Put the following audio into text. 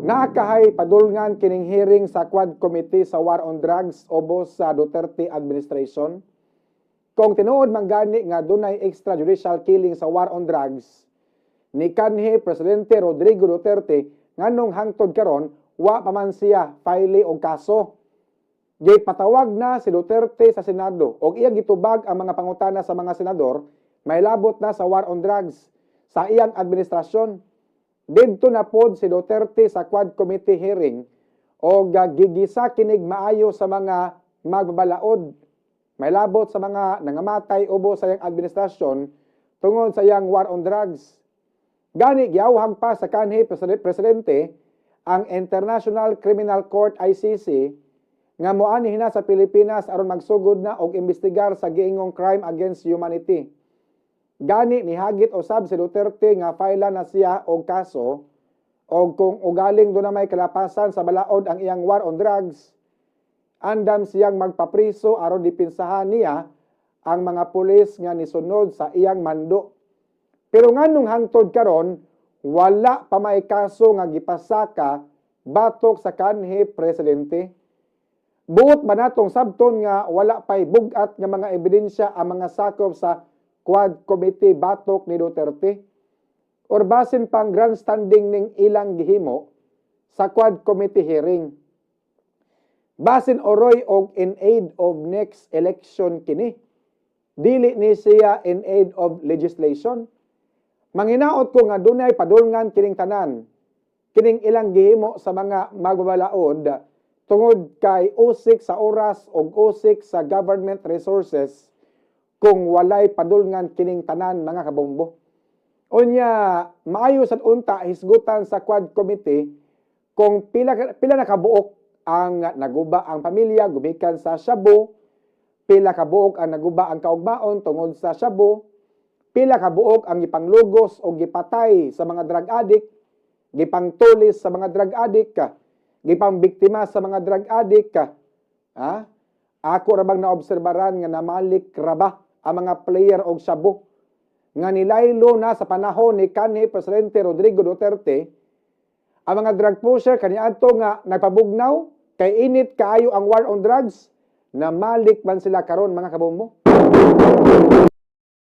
Nakahay padulngan kining hearing sa Quad Committee sa War on Drugs ubos sa Duterte administration. Kung tinuod man gani nga dunay extrajudicial killing sa War on Drugs ni kanhi Presidente Rodrigo Duterte nganong hangtod karon wa pa man siya file og kaso. Gipatawag na si Duterte sa Senado og iya gitubag ang mga pangutana sa mga senador may labot na sa War on Drugs sa iyang administrasyon. Didto na pod si Duterte sa Quad Committee hearing o gigisa kinig maayo sa mga magbabalaod. May labot sa mga nangamatay ubos sa iyang administrasyon tungod sa iyang War on Drugs. Gani giyawhang pa sa kanhi Presidente ang International Criminal Court ICC nga moanhi na sa Pilipinas aron magsugod na og imbestigar sa giingong crime against humanity. Gani nihagit usab si Duterte nga file na siya og kaso og kung ugaling do na may kalapasan sa balaod ang iyang War on Drugs, andam siyang magpapriso aron dipinsahan niya ang mga pulis nga nisunod sa iyang mando. Pero nganong hangtod karon wala pa may kaso nga gipasaka batok sa kanhi Presidente. Buot ba natong sabton nga wala pay bugat nga mga ebidensya ang mga sakop sa Quad Committee batok ni Duterte? Or basin pang grandstanding ning ilang gihimo sa Quad Committee hearing? Basin oroy og in aid of next election kini? Dili ni siya in aid of legislation? Manginaot ko nga dunay padulngan kining tanan, kining ilang gihimo sa mga magbabalaod tungod kay usik sa oras o usik sa government resources kung walay padulngan kining tanan mga kabombo. Unya, maayo sad unta hisgutan sa Quad Committee kung pila na kabuok ang naguba ang pamilya gumikan sa shabu, pila kabuok ang naguba ang kaugmaon tungod sa shabu, pila kabuok ang gipanglugos o gipatay sa mga drug addict, gipangtulis sa mga drug addict, gipambiktima sa mga drug addict. Ako rabang naobserbaran nga namalik raba ang mga player og shabu nga nilaylo na sa panahon ni kanhi Presidente Rodrigo Duterte. Ang mga drug pusher kaniadto nga nagpabugnaw kay init kaayo ang war on drugs, namalik man sila karon mga kabombo.